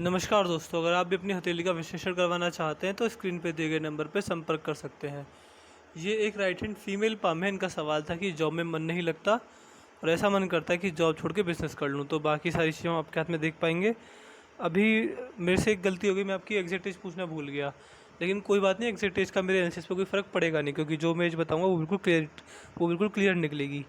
नमस्कार दोस्तों, अगर आप भी अपनी हथेली का विश्लेषण करवाना चाहते हैं तो स्क्रीन पे दिए गए नंबर पर संपर्क कर सकते हैं। ये एक राइट हैंड फीमेल पाम है। इनका सवाल था कि जॉब में मन नहीं लगता और ऐसा मन करता है कि जॉब छोड़ के बिजनेस कर लूँ। तो बाकी सारी चीज़ें हम आपके हाथ में देख पाएंगे। अभी मेरे से एक गलती हो गई, मैं आपकी एग्जैक्ट एज पूछना भूल गया, लेकिन कोई बात नहीं। एग्जैक्ट एज का मेरे एनालिसिस पे कोई फ़र्क पड़ेगा नहीं, क्योंकि जो मैं एज बताऊँगा वो बिल्कुल क्लियर निकलेगी।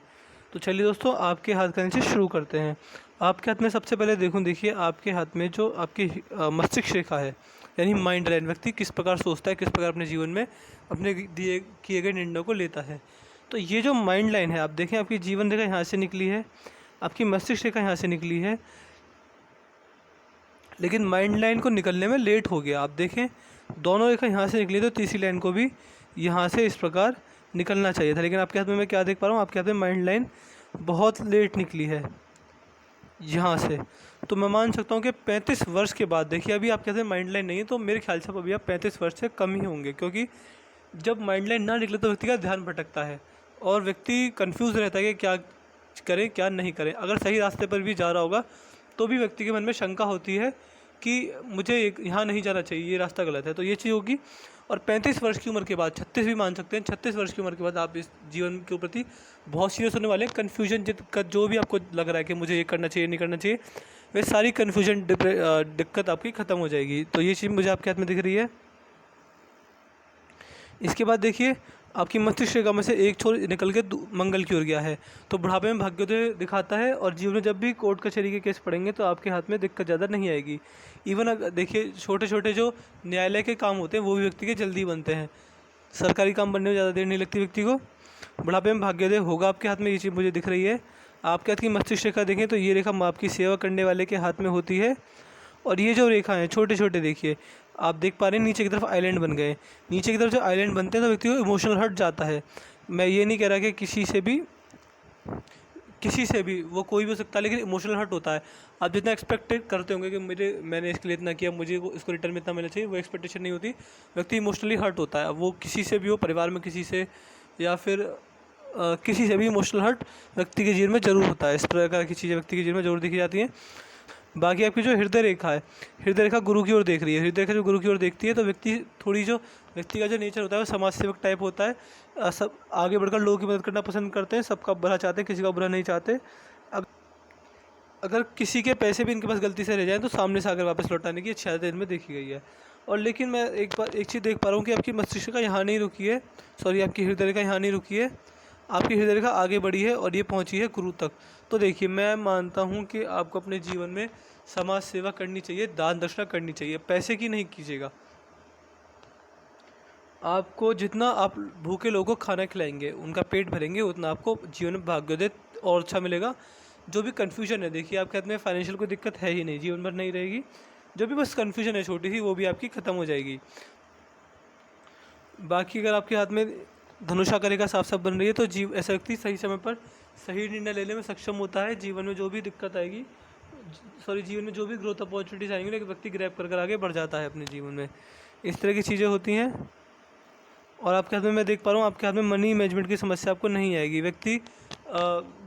तो चलिए दोस्तों, आपके हाथ का एनालिसिस शुरू करते हैं। आपके हाथ में सबसे पहले देखिए आपके हाथ में जो आपकी मस्तिष्क रेखा है, यानी माइंड लाइन। व्यक्ति किस प्रकार सोचता है, किस प्रकार अपने जीवन में अपने दिए किए गए निर्णयों को लेता है। तो ये जो माइंड लाइन है, आप देखें आपकी जीवन रेखा यहाँ से निकली है, आपकी मस्तिष्क रेखा यहाँ से निकली है, लेकिन माइंड लाइन को निकलने में लेट हो गया। आप देखें दोनों रेखा यहाँ से निकली, तो तीसरी लाइन को भी यहाँ से इस प्रकार निकलना चाहिए था, लेकिन आपके हाथ में मैं क्या देख पा रहा हूँ, आपके हाथ में माइंड लाइन बहुत लेट निकली है यहाँ से। तो मैं मान सकता हूँ कि 35 वर्ष के बाद, देखिए अभी आपके हाथ में माइंड लाइन नहीं है, तो मेरे ख्याल से अभी आप 35 वर्ष से कम ही होंगे, क्योंकि जब माइंड लाइन ना निकले तो व्यक्ति का ध्यान भटकता है और व्यक्ति कंफ्यूज रहता है कि क्या करें क्या नहीं करें। अगर सही रास्ते पर भी जा रहा होगा तो भी व्यक्ति के मन में शंका होती है कि मुझे यहाँ नहीं जाना चाहिए, ये रास्ता गलत है। तो ये चीज़ होगी। और 35 वर्ष की उम्र के बाद, 36 भी मान सकते हैं, 36 वर्ष की उम्र के बाद आप इस जीवन के प्रति बहुत सीरियस होने वाले हैं। कन्फ्यूजन का जो भी आपको लग रहा है कि मुझे ये करना चाहिए नहीं करना चाहिए, वे सारी कन्फ्यूजन दिक्कत आपकी ख़त्म हो जाएगी। तो ये चीज़ मुझे आपके हाथ में दिख रही है। इसके बाद देखिए आपकी मस्तिष्क रेखा में से एक छोर निकल के मंगल की ओर गया है, तो बुढ़ापे में भाग्योदय दिखाता है। और जीवन में जब भी कोर्ट कचहरी के केस पड़ेंगे तो आपके हाथ में दिक्कत ज़्यादा नहीं आएगी। इवन अगर देखिए छोटे छोटे जो न्यायालय के काम होते हैं वो भी व्यक्ति के जल्दी बनते हैं। सरकारी काम बनने में ज़्यादा देर नहीं लगती व्यक्ति को। बुढ़ापे में भाग्योदय होगा आपके हाथ में, ये चीज़ मुझे दिख रही है। आपके हाथ की मस्तिष्क रेखा देखें तो ये रेखा आपकी सेवा करने वाले के हाथ में होती है। और ये जो रेखा है छोटे छोटे, देखिए आप देख पा रहे हैं नीचे की तरफ आइलैंड बन गए। नीचे की तरफ जो आइलैंड बनते हैं तो व्यक्ति को इमोशनल हर्ट जाता है। मैं ये नहीं कह रहा कि किसी से भी वो कोई भी हो सकता है, लेकिन इमोशनल हर्ट होता है। आप जितना एक्सपेक्ट करते होंगे कि मैंने इसके लिए इतना किया, मुझे इसको रिटर्न में इतना मिलना चाहिए, वो एक्सपेक्टेशन नहीं होती। व्यक्ति इमोशनली हर्ट होता है। अब वो किसी से भी हो, परिवार में किसी से या फिर किसी से भी इमोशनल हर्ट व्यक्ति के जीवन में ज़रूर होता है। इस प्रकार की चीज़ें व्यक्ति के जीवन में ज़रूर दिखी जाती हैं। बाकी आपकी जो हृदय रेखा है, हृदय रेखा गुरु की ओर देख रही है। हृदय रेखा जो गुरु की ओर देखती है तो व्यक्ति का जो नेचर होता है वो समाज सेवक टाइप होता है। सब आगे बढ़कर लोगों की मदद करना पसंद करते हैं, सबका भला चाहते हैं, किसी का बुरा नहीं चाहते। अगर किसी के पैसे भी इनके पास गलती से रह जाएँ तो सामने से आकर वापस लौटाने की अच्छी आदत इनमें देखी गई है। और लेकिन मैं एक चीज़ देख पा रहा हूँ कि आपकी मस्तिष्क का यहाँ नहीं रुकी है, सॉरी आपकी हृदय रेखा यहाँ नहीं रुकी है, आपकी हृदय रेखा आगे बढ़ी है और ये पहुँची है गुरु तक। तो देखिए मैं मानता हूँ कि आपको अपने जीवन में समाज सेवा करनी चाहिए, दान दक्षिणा करनी चाहिए, पैसे की नहीं कीजिएगा। आपको जितना आप भूखे लोगों को खाना खिलाएंगे, उनका पेट भरेंगे, उतना आपको जीवन में भाग्योदय और अच्छा मिलेगा। जो भी कन्फ्यूजन है, देखिए आपके हाथ में फाइनेंशियल कोई दिक्कत है ही नहीं, जीवन भर नहीं रहेगी। जो भी बस कन्फ्यूजन है छोटी सी, वो भी आपकी ख़त्म हो जाएगी। बाकी अगर आपके हाथ में धनुषा का रेखा साफ साफ बन रही है तो ऐसा व्यक्ति सही समय पर सही निर्णय लेने में सक्षम होता है। जीवन में जो भी दिक्कत आएगी, जीवन में जो भी ग्रोथ अपॉर्चुनिटीज़ आएंगी, लेकिन व्यक्ति ग्रैब कर आगे बढ़ जाता है अपने जीवन में। इस तरह की चीज़ें होती हैं। और आपके हाथ में मैं देख पा रहा हूँ आपके हाथ में मनी मैनेजमेंट की समस्या आपको नहीं आएगी। व्यक्ति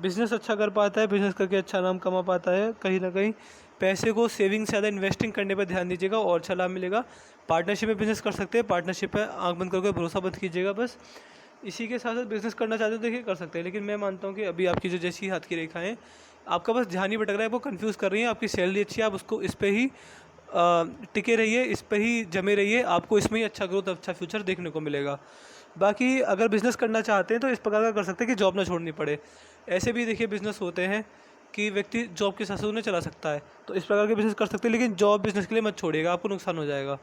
बिजनेस अच्छा कर पाता है, बिजनेस करके अच्छा नाम कमा पाता है। कहीं ना कहीं पैसे को सेविंग से ज़्यादा इन्वेस्टिंग करने पर ध्यान दीजिएगा और अच्छा लाभ मिलेगा। पार्टनरशिप में बिजनेस कर सकते हैं, पार्टनरशिप पर आँख बंद करके भरोसा मत कीजिएगा। बस इसी के साथ साथ बिजनेस करना चाहते हो देखिए कर सकते हैं, लेकिन मैं मानता हूँ कि अभी आपकी जो जैसी हाथ की रेखा है, आपका बस ध्यान ही भटक रहा है, वो कंफ्यूज कर रही है। आपकी सैलरी अच्छी है, आप उसको इस पर ही टिके रहिए, इस पर ही जमे रहिए, आपको इसमें ही अच्छा ग्रोथ अच्छा फ्यूचर देखने को मिलेगा। बाकी अगर बिज़नेस करना चाहते हैं तो इस प्रकार का कर सकते हैं कि जॉब ना छोड़नी पड़े। ऐसे भी देखिए बिज़नेस होते हैं कि व्यक्ति जॉब के साथ साथ उन्हें चला सकता है, तो इस प्रकार के बिज़नेस कर सकते हैं, लेकिन जॉब बिज़नेस के लिए मत छोड़िएगा, आपको नुकसान हो जाएगा।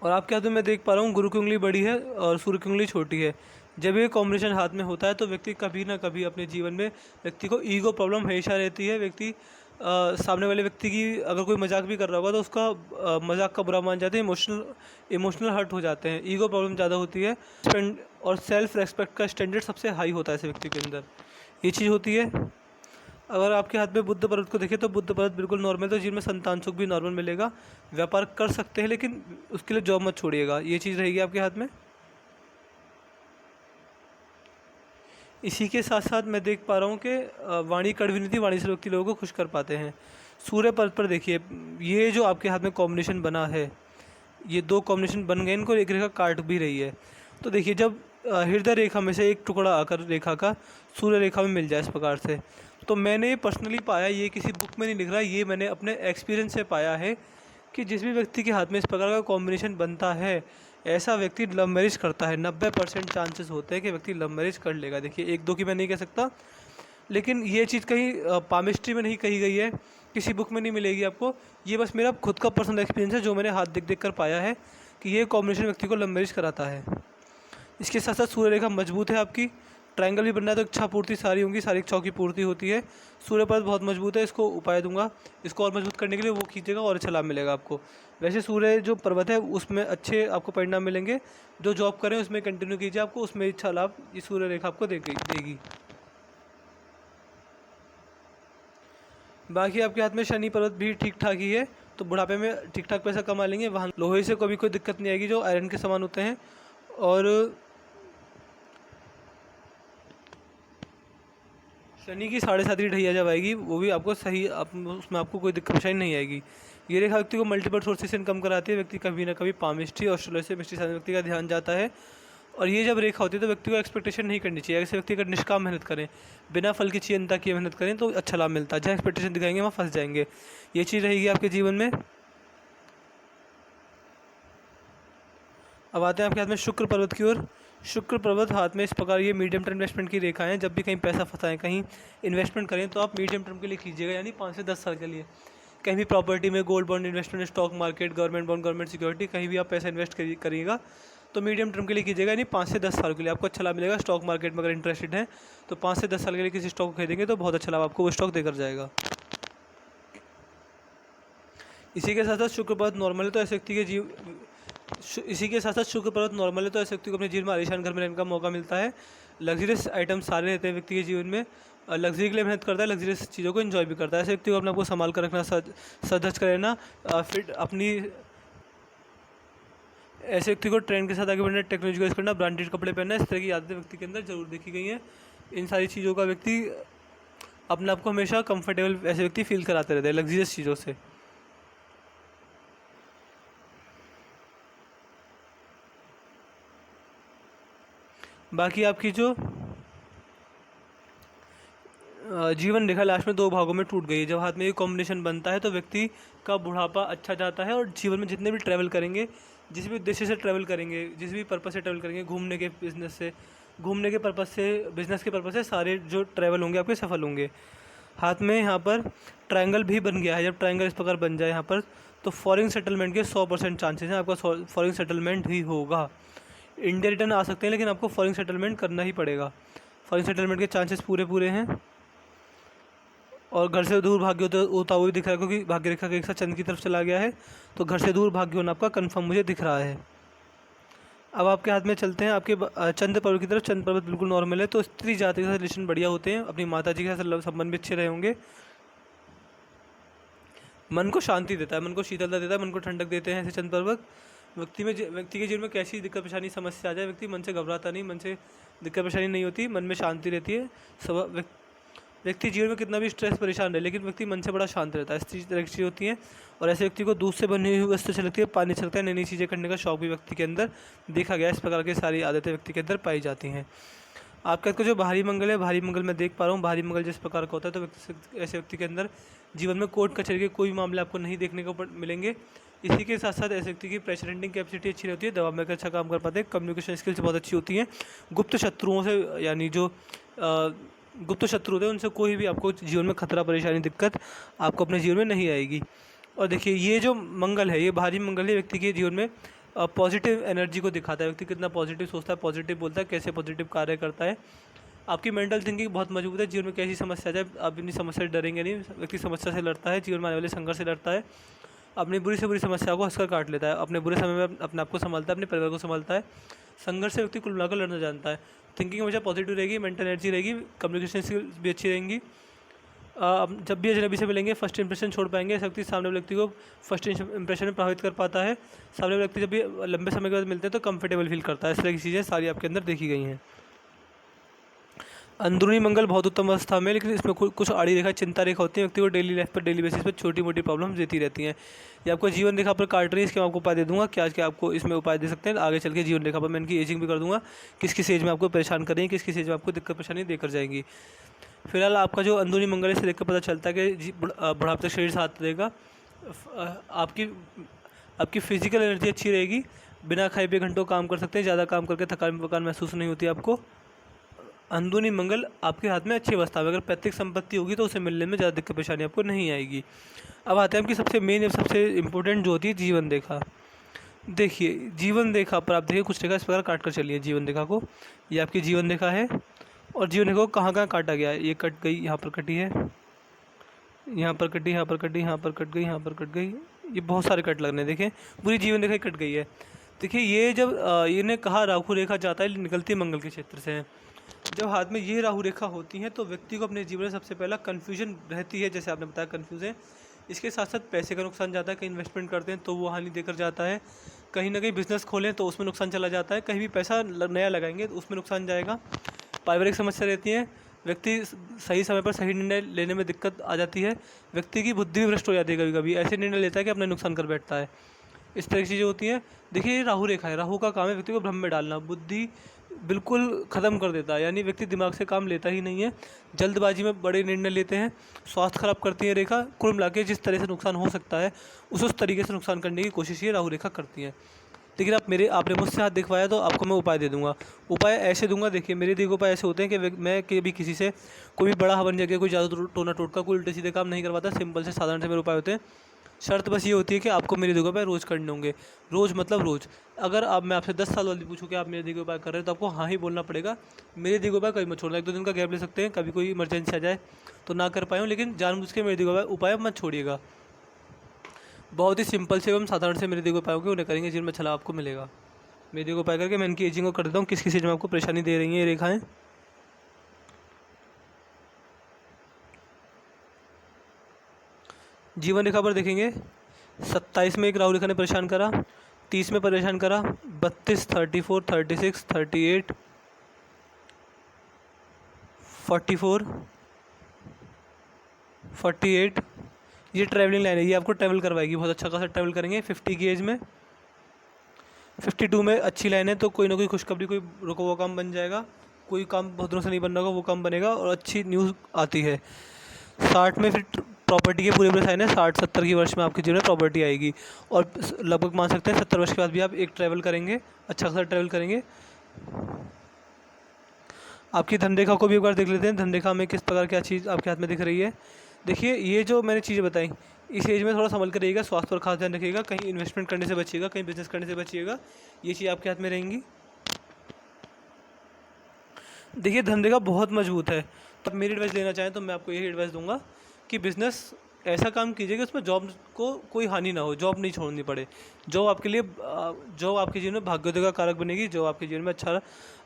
और आपके हाथ में मैं देख पा रहा हूँ गुरु की उंगली बड़ी है और सूर्य की उंगली छोटी है। जब ये कॉम्बिनेशन हाथ में होता है तो व्यक्ति कभी ना कभी अपने जीवन में व्यक्ति को ईगो प्रॉब्लम हमेशा रहती है। व्यक्ति सामने वाले व्यक्ति की अगर कोई मजाक भी कर रहा होगा तो उसका मजाक का बुरा मान जाते हैं, इमोशनल हर्ट हो जाते हैं, ईगो प्रॉब्लम ज़्यादा होती है। और सेल्फ रेस्पेक्ट का स्टैंडर्ड सबसे हाई होता है ऐसे व्यक्ति के अंदर, ये चीज़ होती है। अगर आपके हाथ में बुध पर्वत को देखें तो बुध पर्वत बिल्कुल नॉर्मल, तो जिनमें संतान सुख भी नॉर्मल मिलेगा। व्यापार कर सकते हैं लेकिन उसके लिए जॉब मत छोड़िएगा, ये चीज़ रहेगी आपके हाथ में। इसी के साथ साथ मैं देख पा रहा हूँ कि वाणी कड़वी नहीं थी, वाणी से व्यक्ति लोगों को खुश कर पाते हैं। सूर्य पर्वत पर देखिए, ये जो आपके हाथ में कॉम्बिनेशन बना है, ये दो कॉम्बिनेशन बन गए, इनको एक रेखा काट भी रही है। तो देखिए, जब हृदय रेखा में से एक टुकड़ा आकर रेखा का सूर्य रेखा में मिल जाए इस प्रकार से, तो मैंने पर्सनली पाया, ये किसी बुक में नहीं लिख रहा, ये मैंने अपने एक्सपीरियंस से पाया है कि जिस भी व्यक्ति के हाथ में इस प्रकार का कॉम्बिनेशन बनता है, ऐसा व्यक्ति लव मैरिज करता है। 90% चांसेस होते हैं कि व्यक्ति लव मैरिज कर लेगा। देखिए, एक दो की मैं नहीं कह सकता, लेकिन ये चीज़ कहीं पामिस्ट्री में नहीं कही गई है, किसी बुक में नहीं मिलेगी आपको। ये बस मेरा खुद का पर्सनल एक्सपीरियंस है, जो मैंने हाथ देख देख कर पाया है कि ये कॉम्बिनेशन व्यक्ति को लव मैरिज कराता है। इसके साथ साथ सूर्य रेखा मजबूत है आपकी, ट्रायंगल भी बनना है तो इच्छा पूर्ति सारी होंगी, सारी इच्छाओं की पूर्ति होती है। सूर्य पर्वत बहुत मजबूत है, इसको उपाय दूंगा, इसको और मजबूत करने के लिए वो कीजिएगा और अच्छा लाभ मिलेगा आपको। वैसे सूर्य जो पर्वत है उसमें अच्छे आपको परिणाम मिलेंगे, जो जॉब करें उसमें कंटिन्यू कीजिए, आपको उसमें अच्छा लाभ ये सूर्य रेखा आपको देगी। बाकी आपके हाथ में शनि पर्वत भी ठीक ठाक ही है, तो बुढ़ापे में ठीक ठाक पैसा कमा लेंगे। वहाँ लोहे से कभी कोई दिक्कत नहीं आएगी, जो आयरन के समान होते हैं। और शनि की 7.5 ढैया जब आएगी, वो भी आपको सही, उसमें आपको कोई दिक्कत परेशानी नहीं आएगी। ये रेखा व्यक्ति को मल्टीपल सोर्सेस से इनकम कराती है। व्यक्ति कभी ना कभी पामिस्ट्री और से मिस्ट्री साथ व्यक्ति का ध्यान जाता है। और ये जब रेखा होती है तो व्यक्ति को एक्सपेक्टेशन नहीं करनी चाहिए। ऐसे व्यक्ति अगर निष्काम मेहनत करें, बिना फल की चिंता किए मेहनत करें, तो अच्छा लाभ मिलता है। जहाँ एक्सपेक्टेशन दिखाएंगे वहाँ फंस जाएंगे। ये चीज़ रहेगी आपके जीवन में। अब आते हैं आपके हाथ में शुक्र पर्वत की ओर। शुक्र पर्वत हाथ में इस प्रकार ये मीडियम टर्म इन्वेस्टमेंट की रेखा है। जब भी कहीं पैसा फंसाएं, कहीं इन्वेस्टमेंट करें, तो आप मीडियम टर्म के लिए कीजिएगा, यानी 5 से 10 साल के लिए। कहीं भी प्रॉपर्टी में, gold bond investment, stock market, government bond, government security, कहीं भी आप पैसा इन्वेस्ट करिएगा तो मीडियम टर्म के लिए कीजिएगा, यानी 5 से 10 साल के लिए आपको अच्छा लाभ मिलेगा। स्टॉक मार्केट में अगर इंटरेस्टेड है तो 5 से 10 साल के लिए किसी स्टॉक को खरीदेंगे तो बहुत अच्छा लाभ आपको वो स्टॉक देकर जाएगा। इसी के साथ साथ शुक्र पर्वत नॉर्मल है, तो ऐसे व्यक्ति के इसी के साथ साथ शुक्र पर्वत नॉर्मल है तो ऐसे व्यक्ति को अपने जीवन में आलीशान घर में रहने का मौका मिलता है। लग्जरियस आइटम सारे रहते हैं व्यक्ति के जीवन में, लग्जरी के लिए मेहनत करता है, लग्जरियस चीज़ों को एंजॉय भी करता है। ऐसे व्यक्ति को अपने आप को संभाल कर रखना, सजधज कर रहना, फिट अपनी, ऐसे व्यक्ति को ट्रेंड के साथ आगे बढ़ना, टेक्नोलॉजी का यूज़ करना, ब्रांडेड कपड़े पहनना, इस तरह की आदतें व्यक्ति के अंदर जरूर देखी गई हैं। इन सारी चीज़ों का व्यक्ति अपने आप को हमेशा कंफर्टेबल ऐसे व्यक्ति फील कराते रहते हैं लग्जरियस चीज़ों से। बाकी आपकी जो जीवन रेखा लास्ट में 2 भागों में टूट गई है। जब हाथ में ये कॉम्बिनेशन बनता है तो व्यक्ति का बुढ़ापा अच्छा जाता है, और जीवन में जितने भी ट्रैवल करेंगे, जिस भी उद्देश्य से ट्रैवल करेंगे, जिस भी पर्पस से ट्रैवल करेंगे, घूमने के बिजनेस से, घूमने के पर्पस से, बिजनेस के पर्पस से, सारे जो ट्रैवल होंगे आपके सफल होंगे। हाथ में यहाँ पर ट्रायंगल भी बन गया है। जब ट्रायंगल इस प्रकार बन जाए यहाँ पर, तो फॉरेन सेटलमेंट के 100% चांसेस हैं, आपका फॉरेन सेटलमेंट ही होगा। इंडिया रिटर्न आ सकते हैं, लेकिन आपको फॉरेन सेटलमेंट करना ही पड़ेगा। फॉरेन सेटलमेंट के चांसेस पूरे हैं। और घर से दूर भाग्य होता हुआ भी दिख रहा है, क्योंकि भाग्य रेखा का एक साथ चंद्र की तरफ चला गया है, तो घर से दूर भाग्य होना आपका कन्फर्म मुझे दिख रहा है। अब आपके हाथ में चलते हैं आपके चंद्र पर्वत की तरफ। चंद्र पर्वत बिल्कुल नॉर्मल है, तो स्त्री जाति के साथ रिलेशन बढ़िया होते हैं, अपनी माता जी के साथ संबंध भी अच्छे रहे होंगे। मन को शांति देता है, मन को शीतलता देता है, मन को ठंडक देते हैं ऐसे चंद्र पर्वत। व्यक्ति के जीवन में कैसी दिक्कत परेशानी समस्या आ जाए, व्यक्ति मन से घबराता नहीं, मन से दिक्कत परेशानी नहीं होती, मन में शांति रहती है। सब व्यक्ति जीवन में कितना भी स्ट्रेस परेशान रहे, लेकिन व्यक्ति मन से बड़ा शांत रहता है। इस तरह की चीज़ होती हैं। और ऐसे व्यक्ति को दूध से बनी हुई वस्तु अच्छी लगती है, पानी अच्छा लगता है, नई नई चीज़ें करने का शौक भी व्यक्ति के अंदर देखा गया। इस प्रकार की सारी आदतें व्यक्ति के अंदर पाई जाती हैं। आपका जो भारी मंगल है, भारी मंगल मैं देख पा रहा हूँ, भारी मंगल जिस प्रकार का होता है, तो ऐसे व्यक्ति के अंदर जीवन में कोर्ट कचहरी के कोई भी मामले आपको नहीं देखने को मिलेंगे। इसी के साथ साथ ऐसे व्यक्ति की प्रेशर हैंडलिंग कैपेसिटी अच्छी रहती है, दबाव में अच्छा काम कर पाते हैं, कम्युनिकेशन स्किल्स बहुत अच्छी होती हैं। गुप्त शत्रुओं से, यानी जो गुप्त शत्रु होते हैं, उनसे कोई भी आपको जीवन में खतरा, परेशानी, दिक्कत आपको अपने जीवन में नहीं आएगी। और देखिए, ये जो मंगल है, ये भारी मंगल है, व्यक्ति के जीवन में पॉजिटिव एनर्जी को दिखाता है। व्यक्ति कितना पॉजिटिव सोचता है, पॉजिटिव बोलता है, कैसे पॉजिटिव कार्य करता है। आपकी मेंटल थिंकिंग बहुत मजबूत है। जीवन में कैसी समस्या आ जाए, आप अपनी समस्या से डरेंगे नहीं। व्यक्ति समस्या से लड़ता है, जीवन में आने वाले संघर्ष से लड़ता है, अपनी बुरी से बुरी समस्या को हंसकर काट लेता है, अपने बुरे समय में अपने आप को संभालता है, अपने परिवार को संभालता है। संघर्ष से व्यक्ति कुल मिलाकर लड़ना जानता है। थिंकिंग हमेशा पॉजिटिव रहेगी, मेंटल एनर्जी रहेगी, कम्युनिकेशन स्किल्स भी अच्छी रहेंगी। जब भी अजनबी से मिलेंगे, फर्स्ट इंप्रेशन छोड़ पाएंगे। ऐसा व्यक्ति सामने वाले व्यक्ति को फर्स्ट इंप्रेशन में प्रभावित कर पाता है। सामने वाले व्यक्ति जब भी लंबे समय के बाद मिलते हैं तो कंफर्टेबल फील करता है। इस तरह की चीज़ें सारी आपके अंदर देखी गई हैं। अंदरूनी मंगल बहुत उत्तम अवस्था में, लेकिन इसमें कुछ आड़ी रेखा चिंता रेखा होती है, व्यक्ति को डेली लाइफ पर डेली बेसिस पर छोटी मोटी प्रॉब्लम्स देती रहती हैं। ये आपको जीवन रेखा पर काट रही है, इसके मैं आपको उपाय दे दूंगा कि आज के आपको इसमें उपाय दे सकते हैं। आगे चल के जीवन रेखा पर मैं इनकी एजिंग भी कर दूंगा, किस किस एज में आपको परेशान करेंगे, किस किस एज में आपको दिक्कत परेशानी देकर जाएंगी। फिलहाल आपका जो अंदरूनी मंगल है, इसे देखकर पता चलता है कि बुढ़ापे तक शरीर साथ रहेगा। आपकी आपकी फिजिकल एनर्जी अच्छी रहेगी, बिना खाए पिए घंटों काम कर सकते हैं, ज़्यादा काम करके थकान महसूस नहीं होती आपको। अंदरूनी मंगल आपके हाथ में अच्छी अवस्था में, अगर पैतृक संपत्ति होगी तो उसे मिलने में ज़्यादा दिक्कत परेशानी आपको नहीं आएगी। अब आते हैं कि सबसे मेन या सबसे इम्पोर्टेंट जो होती है जीवन रेखा। देखिए जीवन रेखा पर आप देखिए कुछ रेखा इस प्रकार काट कर चलिए जीवन रेखा को। ये आपकी जीवन रेखा है, और जीवन रेखा को कहाँ कहाँ काटा गया है, ये कट गई, यहाँ पर कटी है, यहाँ पर कटी, यहाँ पर कटी, यहाँ पर कट गई, यहाँ पर कट गई, ये बहुत सारे कट लगने देखें, पूरी जीवन रेखा कट गई है। देखिए ये जब इन्हें कहा राहु रेखा जाता है, निकलती है मंगल के क्षेत्र से है। जब हाथ में ये राहु रेखा होती है तो व्यक्ति को अपने जीवन में सबसे पहला कन्फ्यूजन रहती है, जैसे आपने बताया कन्फ्यूज है। इसके साथ साथ पैसे का नुकसान जाता है, कहीं इन्वेस्टमेंट करते हैं तो वो हानि देकर जाता है, कहीं ना कहीं बिजनेस खोलें तो उसमें नुकसान चला जाता है, कहीं भी पैसा नया लगाएंगे तो उसमें नुकसान जाएगा। पारिवारिक समस्या रहती है, व्यक्ति सही समय पर सही निर्णय लेने में दिक्कत आ जाती है, व्यक्ति की बुद्धि भी भ्रष्ट हो जाती है, कभी कभी ऐसे निर्णय लेता है कि अपना नुकसान कर बैठता है। इस तरह की चीज़ें होती हैं। देखिए ये राहु रेखा है, राहु का काम है व्यक्ति को भ्रम में डालना, बुद्धि बिल्कुल ख़त्म कर देता है, यानी व्यक्ति दिमाग से काम लेता ही नहीं है, जल्दबाजी में बड़े निर्णय लेते हैं, स्वास्थ्य खराब करती है रेखा। कुल मिला के जिस तरह से नुकसान हो सकता है उस तरीके से नुकसान करने की कोशिश ये राहु रेखा करती है। लेकिन आपने मुझसे हाथ दिखवाया तो आपको मैं उपाय दे दूंगा। उपाय ऐसे दूंगा, देखिए मेरे दिए उपाय ऐसे होते हैं कि मैं कभी किसी से कोई बड़ा हवन यज्ञ, कोई जादू टोना टोटका, कोई उल्टे सीधे काम नहीं करवाता, सिंपल से साधारण से मेरे उपाय होते हैं। शर्त बस ये होती है कि आपको मेरे दिए उपाय रोज़ करने होंगे, रोज़ मतलब रोज़। अगर मैं आपसे 10 साल वाली पूछूँ कि आप मेरे दिए उपाय कर रहे हैं तो आपको हाँ ही बोलना पड़ेगा। मेरे दिए उपाय कभी मत छोड़ना, 1-2 दिन का गैप ले सकते हैं, कभी कोई इमरजेंसी आ जाए तो ना कर पाए, लेकिन जानबूझ के मेरे दिए उपाय मत छोड़िएगा। बहुत ही सिंपल से एवं साधारण से मेरे दिए उपाय होंगे, उन्हें करेंगे जिनमें अच्छा लाभ आपको मिलेगा। मेरे दिए उपाय करके मैं इनकी एजिंग को कर देता हूँ, किस किस एज में आपको परेशानी दे रही है ये रेखाएँ। जीवन रेखा पर देखेंगे 27 में एक राहु रेखा ने परेशान करा, 30 में परेशान करा, 32, 34, 36, 38, 44, 48, ये ट्रैवलिंग लाइन है, ये आपको ट्रैवल करवाएगी, बहुत अच्छा खासा ट्रैवल करेंगे। 50 की एज में, 52 में अच्छी लाइन है, तो कोई ना कोई खुशखबरी, कोई रुका हुआ काम बन जाएगा, कोई काम बहुत दिनों से नहीं बन रहा होगा वो काम बनेगा और अच्छी न्यूज़ आती है। 60 में फिर प्रॉपर्टी के पूरे साइन है, 60-70 की वर्ष में आपके जीवन में प्रॉपर्टी आएगी, और लगभग मान सकते हैं 70 वर्ष के बाद भी आप एक ट्रैवल करेंगे, अच्छा खासा ट्रैवल करेंगे। आपकी धन रेखा को भी एक बार देख लेते हैं, धन रेखा में किस प्रकार क्या चीज़ आपके हाथ में दिख रही है। देखिए ये जो मैंने चीज़ें बताई, इस एज में थोड़ा संभल कर रहिएगा, स्वास्थ्य पर खास ध्यान रखिएगा, कहीं इन्वेस्टमेंट करने से बचिएगा, कहीं बिजनेस करने से बचिएगा, ये चीज़ आपके हाथ में रहेंगी। देखिए धन रेखा बहुत मजबूत है, तो मेरी एडवाइस लेना चाहें तो मैं आपको यही एडवाइस दूंगा कि बिज़नेस ऐसा काम कीजिए कि उसमें जॉब को कोई हानि ना हो, जॉब नहीं छोड़नी पड़े। जॉब आपके लिए जॉब आपके जीवन में भाग्योदय का कारक बनेगी, जो आपके जीवन में अच्छा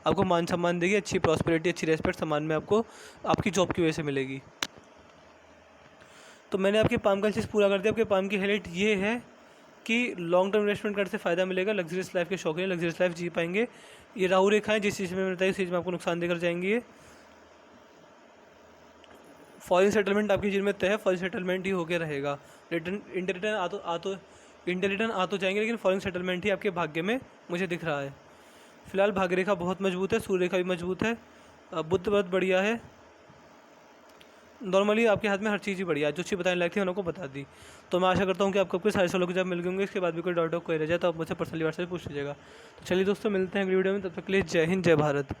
आपको मान सम्मान देगी, अच्छी प्रॉस्पेरिटी, अच्छी रेस्पेक्ट सम्मान में आपको आपकी जॉब की वजह से मिलेगी। तो मैंने आपके पाम का चीज़ पूरा कर दिया। आपके पाम की हाईलाइट ये है कि लॉन्ग टर्म इन्वेस्टमेंट करने से फ़ायदा मिलेगा, लग्जरियस लाइफ के शौकीन लग्जरियस लाइफ जी पाएंगे। ये राहु रेखाएं जिस चीज़ में मैंने बताया उस चीज़ में आपको नुकसान देकर जाएंगी। ये फॉरेन सेटलमेंट आपके जीवन में तय है, फॉरेन सेटलमेंट ही होकर रहेगा। रिटर्न इंडिया रिटर्न आ तो जाएंगे, लेकिन फॉरेन सेटलमेंट ही आपके भाग्य में मुझे दिख रहा है। फिलहाल भाग्य रेखा बहुत मजबूत है, सूर्य रेखा भी मजबूत है, बुध बहुत बढ़िया है। नॉर्मली आपके हाथ में हर चीज़ ही बढ़िया है, जो चीज़ बताने लायक थी उनको बता दी। तो मैं आशा करता हूँ कि आपको कोई सारे सवालों के जवाब मिल गए होंगे। इसके बाद भी कोई डाउट हो कोई रह जाए तो आप मुझसे पर्सनली व्हाट्सएप पूछ लीजिएगा। तो चलिए दोस्तों, मिलते हैं अगली वीडियो में, तब तक के लिए जय हिंद, जय भारत।